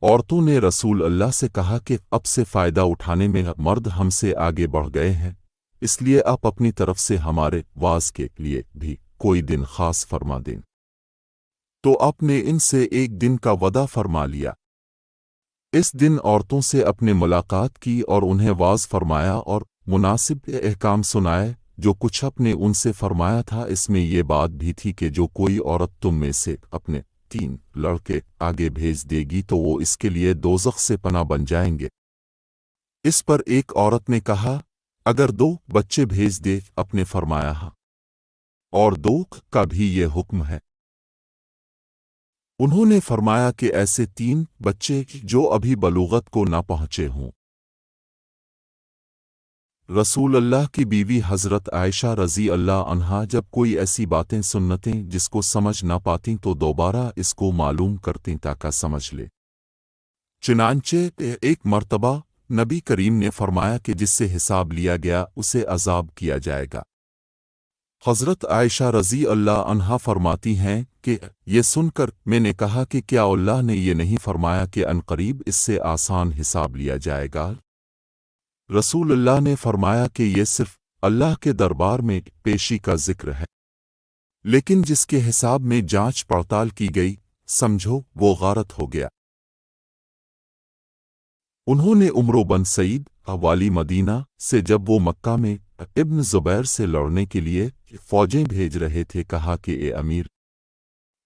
औरतों ने रसूल अल्लाह से कहा कि अब से फ़ायदा उठाने में मर्द हमसे आगे बढ़ गए हैं, इसलिए आप अपनी तरफ से हमारे वाज के लिए भी कोई दिन खास फरमा दें। तो आपने इनसे एक दिन का वदा फरमा लिया। इस दिन औरतों से अपने मुलाकात की और उन्हें वाज फरमाया और मुनासिब अहकाम सुनाए। जो कुछ आपने उनसे फरमाया था इसमें ये बात भी थी कि जो कोई औरत तुम में से अपने 3 लड़के आगे भेज देगी तो वो इसके लिए दोज़ख से पनाह बन जाएंगे। इस पर एक औरत ने कहा, अगर 2 बच्चे भेज दे अपने फरमाया हाँ, और 2 का भी ये हुक्म है। उन्होंने फरमाया कि ऐसे 3 बच्चे जो अभी बलूगत को ना पहुँचे हों। रसूल अल्लाह की बीवी हज़रत आयशा रज़ी अल्लाह अन्हा जब कोई ऐसी बातें सुन्नतें जिसको समझ ना पातीं तो दोबारा इसको मालूम करतीं ताकि समझ ले। चुनांचे एक मर्तबा नबी करीम ने फरमाया कि जिससे हिसाब लिया गया उसे अज़ाब किया जाएगा। हज़रत आयशा रज़ी अल्लाह अन्हा फरमाती हैं कि ये सुनकर मैंने कहा कि क्या अल्लाह ने ये नहीं फरमाया कि अनकरीब इससे आसान हिसाब लिया जाएगा। रसूल अल्लाह ने फरमाया कि ये सिर्फ अल्लाह के दरबार में पेशी का जिक्र है, लेकिन जिसके हिसाब में जांच पड़ताल की गई समझो वो गारत हो गया। उन्होंने उम्रो बन सईद वाली मदीना से जब वो मक्का में इब्न ज़ुबैर से लड़ने के लिए फौजें भेज रहे थे कहा कि ए अमीर,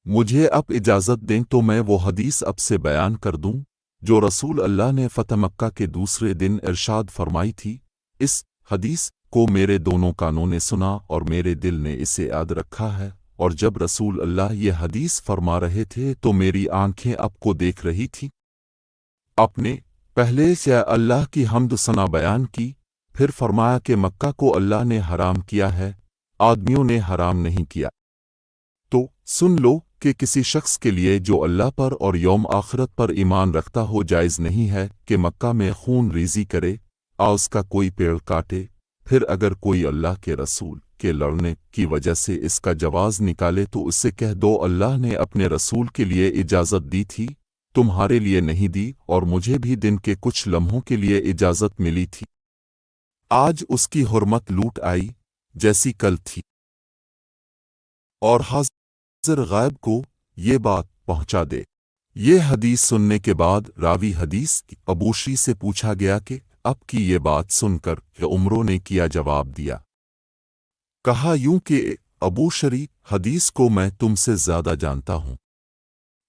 मुझे अब इजाज़त दें तो मैं वो हदीस अब से बयान कर दूं जो रसूल अल्लाह ने फ़तह मक्का के दूसरे दिन इरशाद फरमाई थी। इस हदीस को मेरे दोनों कानों ने सुना और मेरे दिल ने इसे याद रखा है, और जब रसूल अल्लाह ये हदीस फरमा रहे थे तो मेरी आंखें आपको देख रही थीं। आपने पहले से अल्लाह की हम्द सना बयान की, फिर फरमाया कि मक्का को अल्लाह ने हराम किया है, आदमियों ने हराम नहीं किया। तो सुन लो कि किसी शख्स के लिए जो अल्लाह पर और यौम आखिरत पर ईमान रखता हो जायज़ नहीं है कि मक्का में खून रेज़ी करे आ उसका कोई पेड़ काटे। फिर अगर कोई अल्लाह के रसूल के लड़ने की वजह से इसका जवाज़ निकाले तो उससे कह दो अल्लाह ने अपने रसूल के लिए इजाज़त दी थी, तुम्हारे लिए नहीं दी, और मुझे भी दिन के कुछ लम्हों के लिए इजाज़त मिली थी। आज उसकी हुर्मत लूट आई जैसी कल थी। और हाज़िर गायब को ये बात पहुंचा दे। ये हदीस सुनने के बाद रावी हदीस अबूशरी से पूछा गया कि अब की ये बात सुनकर उमरों ने किया जवाब दिया। कहा यूं कि अबूशरी, हदीस को मैं तुमसे ज़्यादा जानता हूं,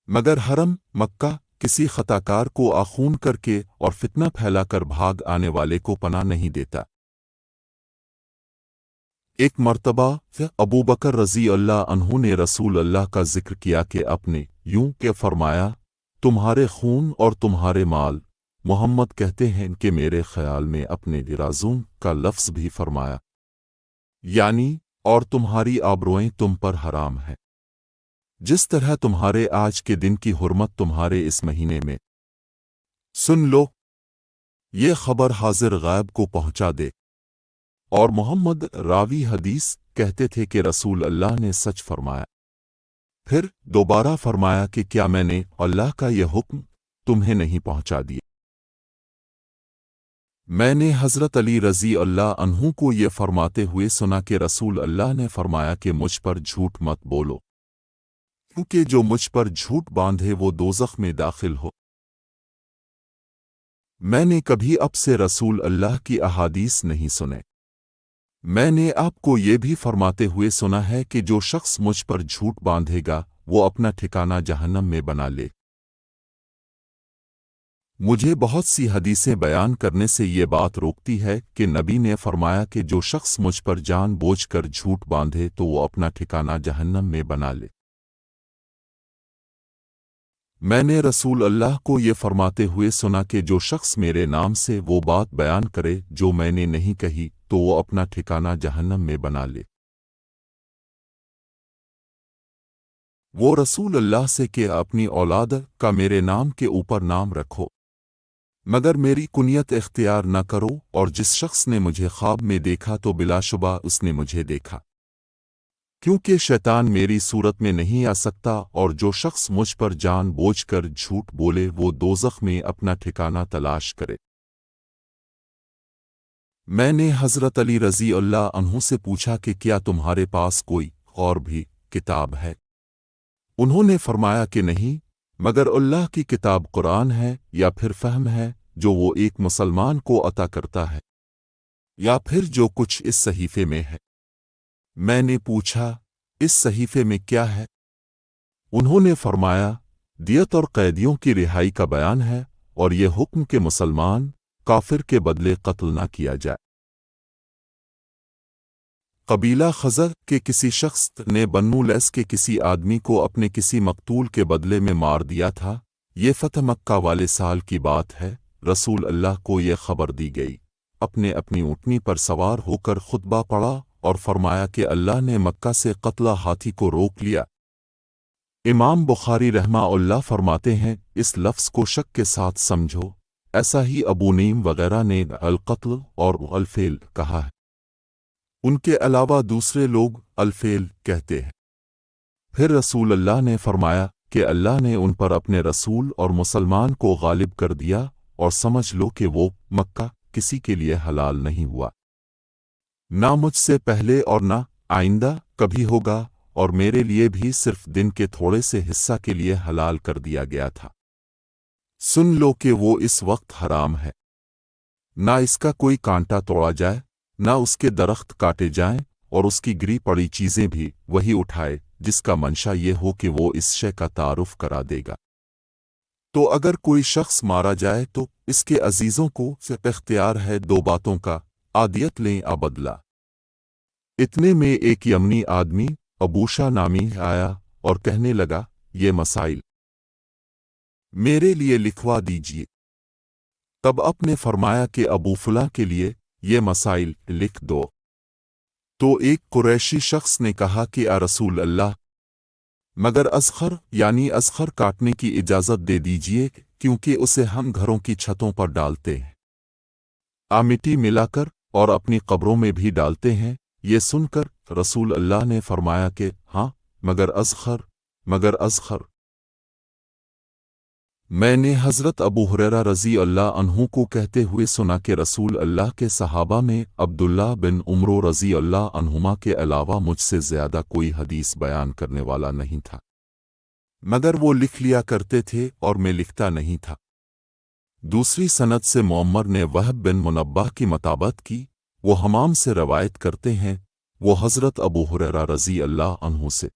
मगर हरम मक्का किसी खताकार को आखून करके और फितना फैलाकर भाग आने वाले को पनाह नहीं देता। एक मर्तबा अबू बकर रज़ी अल्लाह अन्हु ने रसूल अल्लाह का जिक्र किया कि आपने यूं के फरमाया, तुम्हारे खून और तुम्हारे माल, मोहम्मद कहते हैं कि मेरे ख्याल में अपने राज़ून का लफ्ज़ भी फरमाया, यानी और तुम्हारी आबरूएं तुम पर हराम है, जिस तरह तुम्हारे आज के दिन की हुर्मत तुम्हारे इस महीने में। सुन लो, ये खबर हाज़िर गायब को पहुंचा दे। और मोहम्मद रावी हदीस कहते थे कि रसूल अल्लाह ने सच फरमाया। फिर दोबारा फरमाया कि क्या मैंने अल्लाह का यह हुक्म तुम्हें नहीं पहुंचा दिया। मैंने हज़रत अली रज़ी अल्लाह अन्हु को ये फरमाते हुए सुना कि रसूल अल्लाह ने फरमाया कि मुझ पर झूठ मत बोलो, क्योंकि जो मुझ पर झूठ बांधे वो दोज़ख में दाखिल हो। मैंने कभी अब से रसूल अल्लाह की अहादीस नहीं सुने। मैंने आपको ये भी फरमाते हुए सुना है कि जो शख्स मुझ पर झूठ बांधेगा वो अपना ठिकाना जहन्नम में बना ले। मुझे बहुत सी हदीसें बयान करने से ये बात रोकती है कि नबी ने फरमाया कि जो शख्स मुझ पर जानबूझकर झूठ बांधे तो वो अपना ठिकाना जहन्नम में बना ले। मैंने रसूल अल्लाह को ये फरमाते हुए सुना कि जो शख्स मेरे नाम से वो बात बयान करे जो मैंने नहीं कही तो वो अपना ठिकाना जहन्नम में बना ले। वो रसूल अल्लाह से कि अपनी औलाद का मेरे नाम के ऊपर नाम रखो, मगर मेरी कुनियत इख्तियार न करो, और जिस शख्स ने मुझे ख्वाब में देखा तो बिलाशुबा उसने मुझे देखा। کیونکہ شیطان میری صورت میں نہیں آ سکتا، اور جو شخص مجھ پر جان بوجھ کر جھوٹ بولے وہ دوزخ میں اپنا ٹھکانہ تلاش کرے۔ میں نے حضرت علی رضی اللہ عنہ سے پوچھا کہ کیا تمہارے پاس کوئی اور بھی کتاب ہے؟ انہوں نے فرمایا کہ نہیں، مگر اللہ کی کتاب قرآن ہے، یا پھر فہم ہے جو وہ ایک مسلمان کو عطا کرتا ہے، یا پھر جو کچھ اس صحیفے میں ہے۔ میں نے پوچھا، اس صحیفے میں کیا ہے؟ انہوں نے فرمایا، دیت اور قیدیوں کی رہائی کا بیان ہے، اور یہ حکم کہ مسلمان کافر کے بدلے قتل نہ کیا جائے۔ قبیلہ خزر کے کسی شخص نے بنو لیس کے کسی آدمی کو اپنے کسی مقتول کے بدلے میں مار دیا تھا۔ یہ فتح مکہ والے سال کی بات ہے۔ رسول اللہ کو یہ خبر دی گئی، اپنی اونٹنی پر سوار ہو کر خطبہ پڑھا اور فرمایا کہ اللہ نے مکہ سے قتلہ ہاتھی کو روک لیا۔ امام بخاری رحمہ اللہ فرماتے ہیں، اس لفظ کو شک کے ساتھ سمجھو، ایسا ہی ابو نعیم وغیرہ نے القتل اور الفیل کہا ہے، ان کے علاوہ دوسرے لوگ الفیل کہتے ہیں۔ پھر رسول اللہ نے فرمایا کہ اللہ نے ان پر اپنے رسول اور مسلمان کو غالب کر دیا، اور سمجھ لو کہ وہ مکہ کسی کے لیے حلال نہیں ہوا، نہ مجھ سے پہلے اور نہ آئندہ کبھی ہوگا، اور میرے لیے بھی صرف دن کے تھوڑے سے حصہ کے لیے حلال کر دیا گیا تھا۔ سن لو کہ وہ اس وقت حرام ہے، نہ اس کا کوئی کانٹا توڑا جائے، نہ اس کے درخت کاٹے جائیں، اور اس کی گری پڑی چیزیں بھی وہی اٹھائے جس کا منشا یہ ہو کہ وہ اس شے کا تعارف کرا دے گا۔ تو اگر کوئی شخص مارا جائے تو اس کے عزیزوں کو صرف اختیار ہے دو باتوں کا، عادیت لیں یا بدلہ۔ اتنے میں ایک یمنی آدمی ابوشا نامی آیا اور کہنے لگا، یہ مسائل میرے لیے لکھوا دیجیے۔ تب آپ نے فرمایا کہ ابو فلاں کے لیے یہ مسائل لکھ دو۔ تو ایک قریشی شخص نے کہا کہ اے رسول اللہ، مگر اذخر یعنی اذخر کاٹنے کی اجازت دے دیجیے، کیونکہ اسے ہم گھروں کی چھتوں پر ڈالتے ہیں، مٹی ملا کر اور اپنی قبروں میں بھی ڈالتے ہیں۔ یہ سن کر رسول اللہ نے فرمایا کہ ہاں، مگر اذخر۔ میں نے حضرت ابو ہریرہ رضی اللہ عنہ کو کہتے ہوئے سنا کہ رسول اللہ کے صحابہ میں عبداللہ بن عمرو رضی اللہ عنہما کے علاوہ مجھ سے زیادہ کوئی حدیث بیان کرنے والا نہیں تھا، مگر وہ لکھ لیا کرتے تھے اور میں لکھتا نہیں تھا۔ دوسری سند سے معمر نے وہب بن منبہ کی مطابقت کی، وہ حمام سے روایت کرتے ہیں، وہ حضرت ابو ہریرہ رضی اللہ عنہ سے۔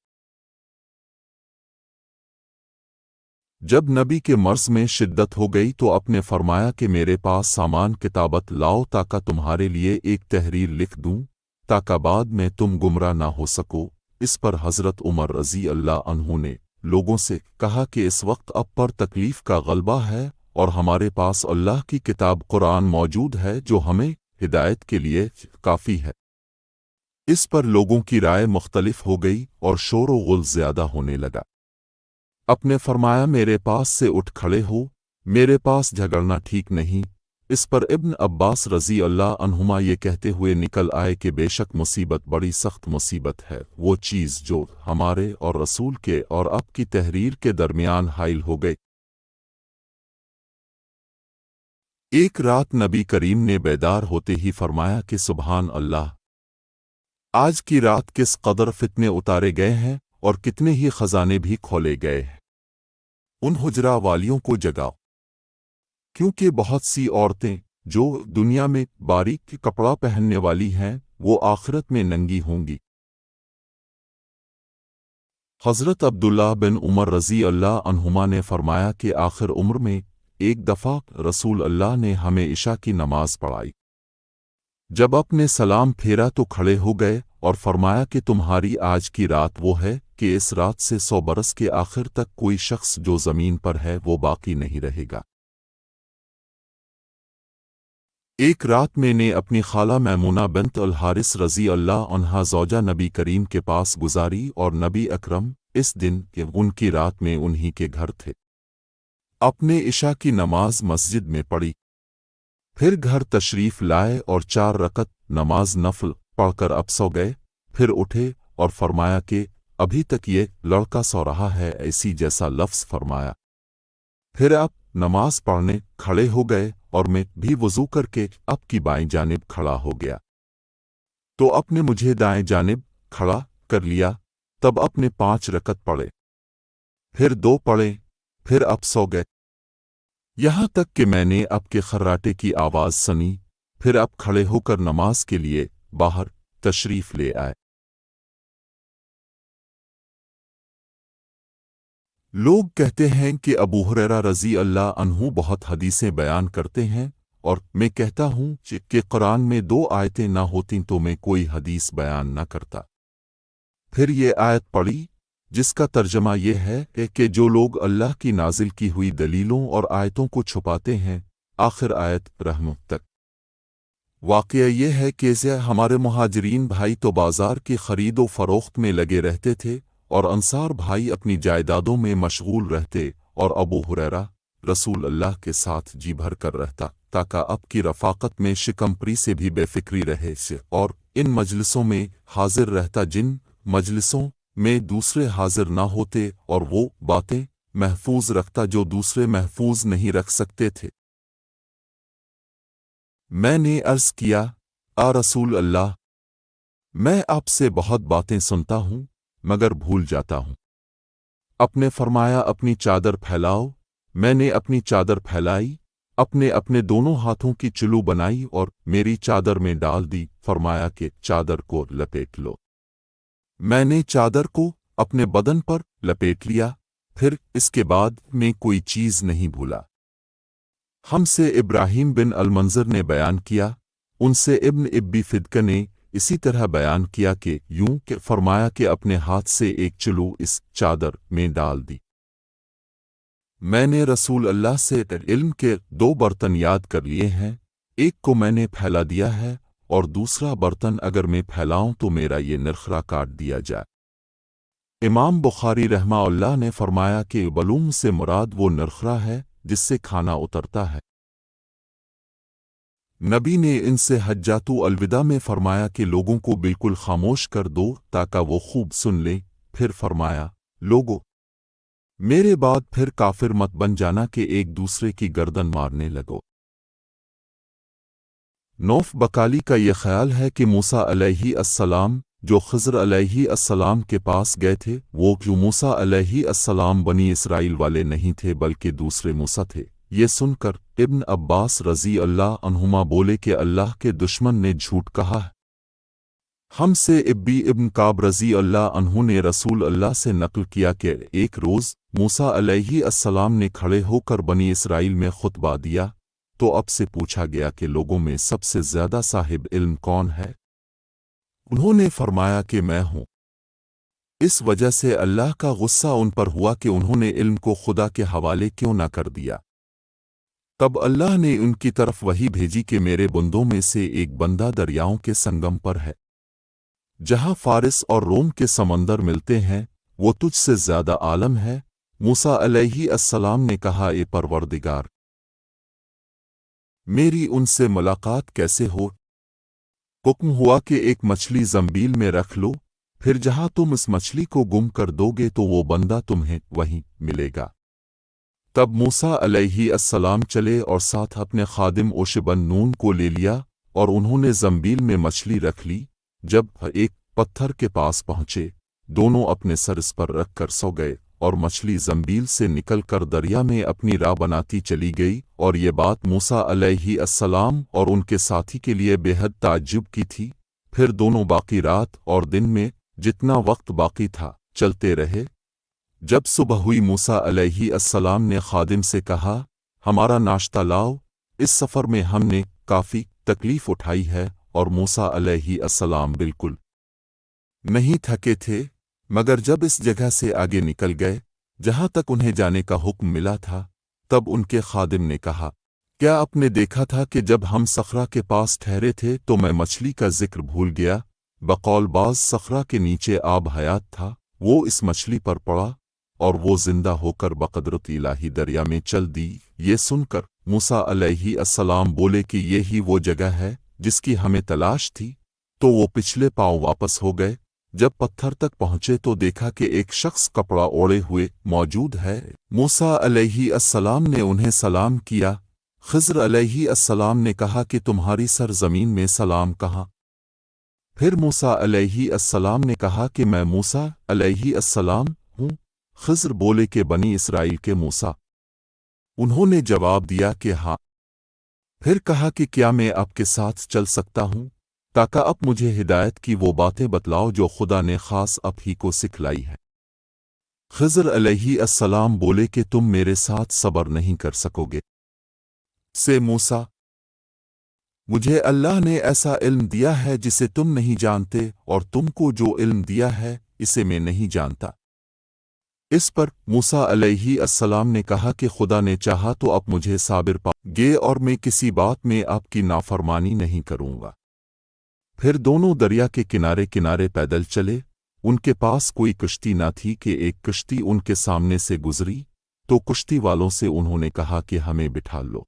جب نبی کے مرض میں شدت ہو گئی تو آپ نے فرمایا کہ میرے پاس سامان کتابت لاؤ تاکہ تمہارے لیے ایک تحریر لکھ دوں، تاکہ بعد میں تم گمراہ نہ ہو سکو۔ اس پر حضرت عمر رضی اللہ عنہ نے لوگوں سے کہا کہ اس وقت اب پر تکلیف کا غلبہ ہے، اور ہمارے پاس اللہ کی کتاب قرآن موجود ہے جو ہمیں ہدایت کے لیے کافی ہے۔ اس پر لوگوں کی رائے مختلف ہو گئی اور شور و غل زیادہ ہونے لگا۔ آپ نے فرمایا میرے پاس سے اٹھ کھڑے ہو، میرے پاس جھگڑنا ٹھیک نہیں۔ اس پر ابن عباس رضی اللہ عنہما یہ کہتے ہوئے نکل آئے کہ بے شک مصیبت بڑی سخت مصیبت ہے، وہ چیز جو ہمارے اور رسول کے اور آپ کی تحریر کے درمیان حائل ہو گئی۔ ایک رات نبی کریم نے بیدار ہوتے ہی فرمایا کہ سبحان اللہ، آج کی رات کس قدر فتنے اتارے گئے ہیں اور کتنے ہی خزانے بھی کھولے گئے ہیں۔ ان حجرہ والیوں کو جگاؤ، کیونکہ بہت سی عورتیں جو دنیا میں باریک کپڑا پہننے والی ہیں وہ آخرت میں ننگی ہوں گی۔ حضرت عبداللہ بن عمر رضی اللہ عنہما نے فرمایا کہ آخر عمر میں ایک دفعہ رسول اللہ نے ہمیں عشاء کی نماز پڑھائی۔ جب آپ نے سلام پھیرا تو کھڑے ہو گئے اور فرمایا کہ تمہاری آج کی رات وہ ہے کہ اس رات سے 100 برس کے آخر تک کوئی شخص جو زمین پر ہے وہ باقی نہیں رہے گا۔ ایک رات میں نے اپنی خالہ میمونہ بنت الحارث رضی اللہ عنہا زوجہ نبی کریم کے پاس گزاری، اور نبی اکرم اس دن ان کی رات میں انہی کے گھر تھے۔ اپنے عشاء کی نماز مسجد میں پڑھی، پھر گھر تشریف لائے اور 4 رکعت نماز نفل پڑھ کر اب سو گئے۔ پھر اٹھے اور فرمایا کہ ابھی تک یہ لڑکا سو رہا ہے ایسی جیسا لفظ فرمایا۔ پھر آپ نماز پڑھنے کھڑے ہو گئے اور میں بھی وضو کر کے آپ کی بائیں جانب کھڑا ہو گیا، تو آپ نے مجھے دائیں جانب کھڑا کر لیا۔ تب آپ نے 5 رکعت پڑھے، پھر 2 پڑھے، پھر آپ سو گئے، یہاں تک کہ میں نے آپ کے خراٹے کی آواز سنی۔ پھر آپ کھڑے ہو کر نماز کے لیے باہر تشریف لے آئے۔ لوگ کہتے ہیں کہ ابو ہریرہ رضی اللہ عنہ بہت حدیثیں بیان کرتے ہیں، اور میں کہتا ہوں کہ قرآن میں 2 آیتیں نہ ہوتیں تو میں کوئی حدیث بیان نہ کرتا۔ پھر یہ آیت پڑھی جس کا ترجمہ یہ ہے کہ جو لوگ اللہ کی نازل کی ہوئی دلیلوں اور آیتوں کو چھپاتے ہیں، آخر آیت رحم تک۔ واقعہ یہ ہے کہ ہمارے مہاجرین بھائی تو بازار کی خرید و فروخت میں لگے رہتے تھے، اور انصار بھائی اپنی جائیدادوں میں مشغول رہتے، اور ابو ہریرہ رسول اللہ کے ساتھ جی بھر کر رہتا تاکہ اب کی رفاقت میں شکمپری سے بھی بے فکری رہے اور ان مجلسوں میں حاضر رہتا جن مجلسوں میں دوسرے حاضر نہ ہوتے، اور وہ باتیں محفوظ رکھتا جو دوسرے محفوظ نہیں رکھ سکتے تھے۔ میں نے عرض کیا، آ رسول اللہ، میں آپ سے بہت باتیں سنتا ہوں مگر بھول جاتا ہوں۔ آپ نے فرمایا اپنی چادر پھیلاؤ۔ میں نے اپنی چادر پھیلائی، اپنے دونوں ہاتھوں کی چلو بنائی اور میری چادر میں ڈال دی۔ فرمایا کہ چادر کو لپیٹ لو۔ میں نے چادر کو اپنے بدن پر لپیٹ لیا، پھر اس کے بعد میں کوئی چیز نہیں بھولا۔ ہم سے ابراہیم بن المنذر نے بیان کیا، ان سے ابن ابی فدکہ نے اسی طرح بیان کیا کہ یوں کہ فرمایا کہ اپنے ہاتھ سے ایک چلو اس چادر میں ڈال دی۔ میں نے رسول اللہ سے علم کے 2 برتن یاد کر لیے ہیں، ایک کو میں نے پھیلا دیا ہے اور دوسرا برتن اگر میں پھیلاؤں تو میرا یہ نرخرا کاٹ دیا جائے۔ امام بخاری رحمہ اللہ نے فرمایا کہ بلوم سے مراد وہ نرخرا ہے جس سے کھانا اترتا ہے۔ نبی نے ان سے حجۃ الوداع میں فرمایا کہ لوگوں کو بالکل خاموش کر دو تاکہ وہ خوب سن لیں۔ پھر فرمایا، لوگو، میرے بعد پھر کافر مت بن جانا کہ ایک دوسرے کی گردن مارنے لگو۔ نوف بکالی کا یہ خیال ہے کہ موسیٰ علیہ السلام جو خضر علیہ السلام کے پاس گئے تھے، وہ جو موسیٰ علیہ السلام بنی اسرائیل والے نہیں تھے بلکہ دوسرے موسیٰ تھے۔ یہ سن کر ابن عباس رضی اللہ عنہما بولے کہ اللہ کے دشمن نے جھوٹ کہا ہے۔ ہم سے ابی ابن کعب رضی اللہ عنہ نے رسول اللہ سے نقل کیا کہ ایک روز موسیٰ علیہ السلام نے کھڑے ہو کر بنی اسرائیل میں خطبہ دیا، تو اب سے پوچھا گیا کہ لوگوں میں سب سے زیادہ صاحب علم کون ہے؟ انہوں نے فرمایا کہ میں ہوں۔ اس وجہ سے اللہ کا غصہ ان پر ہوا کہ انہوں نے علم کو خدا کے حوالے کیوں نہ کر دیا۔ تب اللہ نے ان کی طرف وحی بھیجی کہ میرے بندوں میں سے ایک بندہ دریاؤں کے سنگم پر ہے، جہاں فارس اور روم کے سمندر ملتے ہیں، وہ تجھ سے زیادہ عالم ہے۔ موسیٰ علیہ السلام نے کہا، اے پروردگار، میری ان سے ملاقات کیسے ہو؟ حکم ہوا کہ ایک مچھلی زنبیل میں رکھ لو، پھر جہاں تم اس مچھلی کو گم کر دو گے تو وہ بندہ تمہیں وہیں ملے گا۔ تب موسیٰ علیہ السلام چلے اور ساتھ اپنے خادم اوش بن نون کو لے لیا، اور انہوں نے زنبیل میں مچھلی رکھ لی۔ جب ایک پتھر کے پاس پہنچے، دونوں اپنے سر اس پر رکھ کر سو گئے، اور مچھلی زنبیل سے نکل کر دریا میں اپنی راہ بناتی چلی گئی۔ اور یہ بات موسیٰ علیہ السلام اور ان کے ساتھی کے لیے بے حد تعجب کی تھی۔ پھر دونوں باقی رات اور دن میں جتنا وقت باقی تھا چلتے رہے۔ جب صبح ہوئی موسیٰ علیہ السلام نے خادم سے کہا، ہمارا ناشتہ لاؤ، اس سفر میں ہم نے کافی تکلیف اٹھائی ہے۔ اور موسیٰ علیہ السلام بالکل نہیں تھکے تھے، مگر جب اس جگہ سے آگے نکل گئے جہاں تک انہیں جانے کا حکم ملا تھا، تب ان کے خادم نے کہا، کیا آپ نے دیکھا تھا کہ جب ہم صخرہ کے پاس ٹھہرے تھے تو میں مچھلی کا ذکر بھول گیا؟ بقول بعض صخرہ کے نیچے آب حیات تھا، وہ اس مچھلی پر پڑا اور وہ زندہ ہو کر بقدرت الہی دریا میں چل دی۔ یہ سن کر موسیٰ علیہ السلام بولے کہ یہی وہ جگہ ہے جس کی ہمیں تلاش تھی، تو وہ پچھلے پاؤں واپس ہو گئے، जब पत्थर तक पहुंचे तो देखा कि एक शख्स कपड़ा ओढ़े हुए मौजूद है। मूसा अलैहि अस्सलाम ने उन्हें सलाम किया। खिज़र अलैहि अस्सलाम ने कहा कि तुम्हारी सरजमीन में सलाम कहाँ? फिर मूसा अलैहि अस्सलाम ने कहा कि मैं मूसा अलैहि अस्सलाम हूँ। खिज़र बोले कि बनी इसराइल के मूसा। उन्होंने जवाब दिया कि हाँ। फिर कहा कि क्या मैं आपके साथ चल सकता हूँ ताकि आप मुझे हिदायत की वो बातें बतलाओ जो खुदा ने खास आप ही को सिखलाई है। खिज़र अलैहि अस्सलाम बोले कि तुम मेरे साथ सब्र नहीं कर सकोगे। से मूसा, मुझे अल्लाह ने ऐसा इल्म दिया है जिसे तुम नहीं जानते, और तुमको जो इल्म दिया है इसे मैं नहीं जानता। इस पर मूसा अलैहि अस्सलाम ने कहा कि खुदा ने चाहा तो अब मुझे साबिर पाओगे और मैं किसी बात में आपकी नाफरमानी नहीं करूँगा। फिर दोनों दरिया के किनारे किनारे पैदल चले। उनके पास कोई कश्ती न थी कि एक कश्ती उनके सामने से गुजरी तो कश्ती वालों से उन्होंने कहा कि हमें बिठा लो।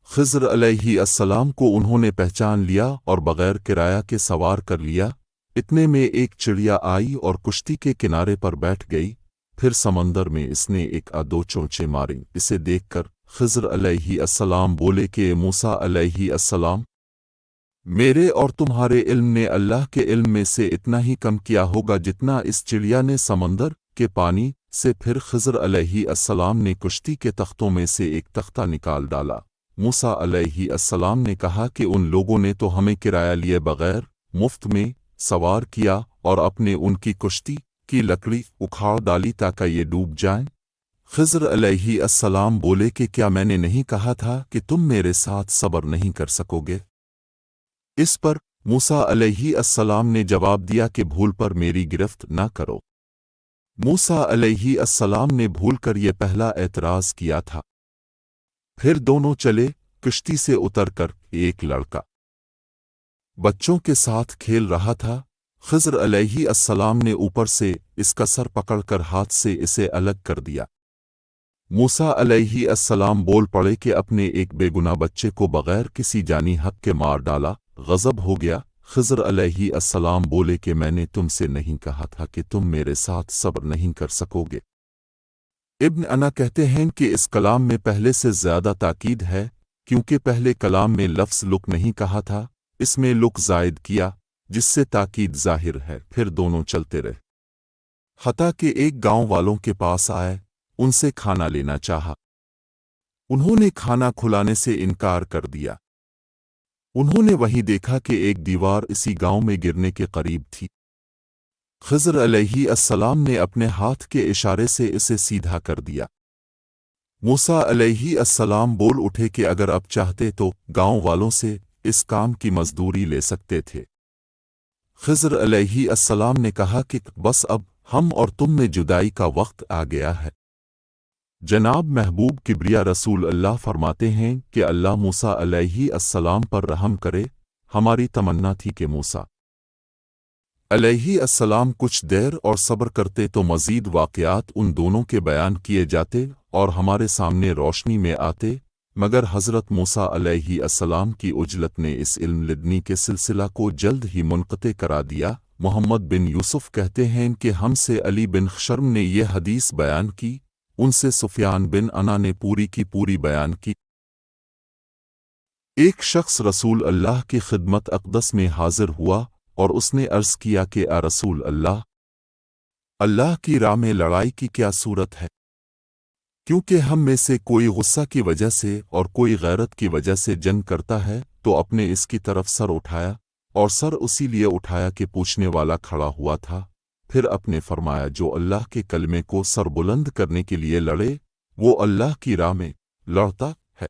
खिज़र अलैहि अस्सलाम को उन्होंने पहचान लिया और बग़ैर किराया के सवार कर लिया। इतने में एक चिड़िया आई और कश्ती के किनारे पर बैठ गई। फिर समंदर में इसने एक दो चोंचे मारी। इसे देखकर खिज़र अलैहि अस्सलाम बोले कि मूसा अलैहि अस्सलाम, मेरे और तुम्हारे इल्म ने अल्लाह के इल्म में से इतना ही कम किया होगा जितना इस चिड़िया ने समंदर के पानी से। फिर खिज़र अलैहि अस्सलाम ने कश्ती के तख्तों में से एक तख्ता निकाल डाला। मूसा अलैहि अस्सलाम ने कहा कि उन लोगों ने तो हमें किराया लिए बगैर मुफ्त में सवार किया और अपने उनकी कश्ती की लकड़ी उखाड़ डाली ताकि ये डूब जाएं। खिज़र अलैहि अस्सलाम बोले कि क्या मैंने नहीं कहा था कि तुम मेरे साथ सब्र नहीं कर सकोगे? इस पर मूसा अलैहि अस्सलाम ने जवाब दिया कि भूल पर मेरी गिरफ्त न करो। मूसा अलैहि अस्सलाम ने भूल कर ये पहला एतराज़ किया था। फिर दोनों चले। कश्ती से उतरकर एक लड़का बच्चों के साथ खेल रहा था। खिज़र अलैहि अस्सलाम ने ऊपर से इसका सर पकड़कर हाथ से इसे अलग कर दिया। मूसा अलैहि अस्सलाम बोल पड़े कि अपने एक बेगुनाह बच्चे को बगैर किसी जानी हक के मार डाला। गज़ब हो गया। खिज़र अलैहि अस्सलाम बोले कि मैंने तुमसे नहीं कहा था कि तुम मेरे साथ सब्र नहीं कर सकोगे। इब्न अना कहते हैं कि इस कलाम में पहले से ज़्यादा ताकीद है, क्योंकि पहले कलाम में लफ्ज़ लुक नहीं कहा था, इसमें लुक ज़ायद किया जिससे ताकीद ज़ाहिर है। फिर दोनों चलते रहे हत्ता कि एक गांव वालों के पास आए। उनसे खाना लेना चाहा। उन्होंने खाना खुलाने से इनकार कर दिया। उन्होंने वहीं देखा कि एक दीवार इसी गांव में गिरने के करीब थी। खिज़र अलैहि अस्सलाम ने अपने हाथ के इशारे से इसे सीधा कर दिया। मूसा अलैहि अस्सलाम बोल उठे कि अगर अब चाहते तो गांव वालों से इस काम की मजदूरी ले सकते थे। खिज़र अलैहि अस्सलाम ने कहा कि बस अब हम और तुम में जुदाई का वक्त आ गया है। जनाब महबूब किब्रिया रसूल अल्लाह फरमाते हैं कि अल्लाह मूसा अलैहि अस्सलाम पर रहम करे। हमारी तमन्ना थी कि मूसा अलैहि अस्सलाम कुछ देर और सब्र करते तो मज़ीद वाक़यात उन दोनों के बयान किए जाते और हमारे सामने रोशनी में आते, मगर हज़रत मूसा अलैहि अस्सलाम की उजलत ने इस इल्म लिदनी के सिलसिला को जल्द ही मुनक़ते करा दिया। मोहम्मद बिन यूसुफ कहते हैं कि हमसे अली बिन खशर्म ने यह हदीस बयान की, उनसे सुफियान बिन अना ने पूरी की पूरी बयान की। एक शख्स रसूल अल्लाह की खिदमत अक़दस में हाजिर हुआ और उसने अर्ज़ किया कि आ रसूल अल्लाह, अल्लाह की राह में लड़ाई की क्या सूरत है? क्योंकि हम में से कोई गुस्सा की वजह से और कोई गैरत की वजह से जंग करता है तो अपने इसकी तरफ सर उठाया, और सर उसी लिए उठाया कि पूछने वाला खड़ा हुआ था। फिर अपने फरमाया, जो अल्लाह के कलमे को सर बुलंद करने के लिए लड़े वो अल्लाह की राह में लड़ता है।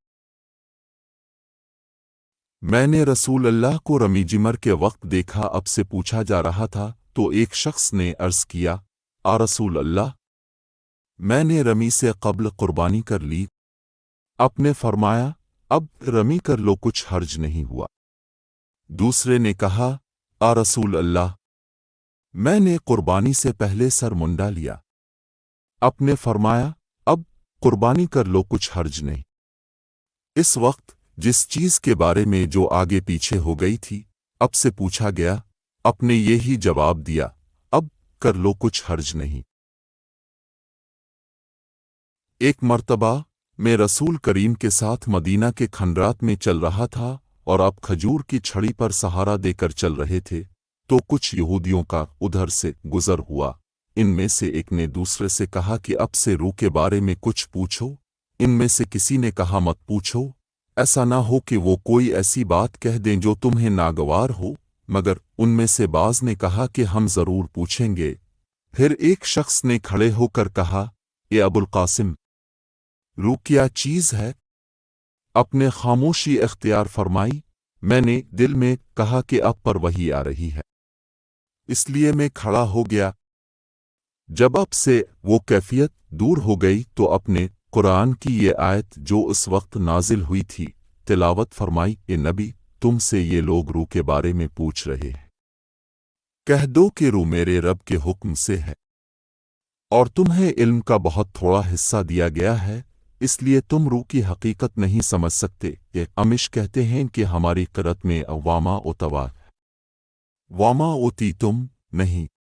मैंने रसूल अल्लाह को रमीजिमर के वक्त देखा। अब से पूछा जा रहा था तो एक शख्स ने अर्ज़ किया, आ रसूल अल्लाह, मैंने रमी से क़ब्ल कुर्बानी कर ली। आपने फरमाया, अब रमी कर लो, कुछ हर्ज नहीं हुआ। दूसरे ने कहा, आ रसूल अल्लाह, मैंने कुर्बानी से पहले सर मुंडा लिया। आपने फरमाया, अब कुर्बानी कर लो, कुछ हर्ज नहीं। इस वक्त जिस चीज़ के बारे में जो आगे पीछे हो गई थी, अब से पूछा गया, अपने ये ही जवाब दिया, अब कर लो, कुछ हर्ज नहीं। एक मर्तबा मैं रसूल करीम के साथ मदीना के खंडरात में चल रहा था और आप खजूर की छड़ी पर सहारा देकर चल रहे थे, तो कुछ यहूदियों का उधर से गुजर हुआ। इनमें से एक ने दूसरे से कहा कि अब से रूह के बारे में कुछ पूछो। इनमें से किसी ने कहा, मत पूछो, ऐसा ना हो कि वो कोई ऐसी बात कह दें जो तुम्हें नागवार हो। मगर उनमें से बाज ने कहा कि हम जरूर पूछेंगे। फिर एक शख्स ने खड़े होकर कहा, ए अबुल कासिम, रूह क्या चीज है? अपने खामोशी इख्तियार फरमाई। मैंने दिल में कहा कि अब पर वही आ रही है, इसलिए मैं खड़ा हो गया। जब अब से वो कैफियत दूर हो गई तो अपने कुरान की ये आयत जो उस वक्त नाजिल हुई थी तिलावत फरमाई, ए नबी, तुमसे ये लोग रूह के बारे में पूछ रहे हैं, कह दो कि रूह मेरे रब के हुक्म से है और तुम्हें इल्म का बहुत थोड़ा हिस्सा दिया गया है, इसलिए तुम रूह की हकीकत नहीं समझ सकते। ये अमिश कहते हैं कि हमारी क़िरात में वामा ओतवा वामा ओती तुम नहीं।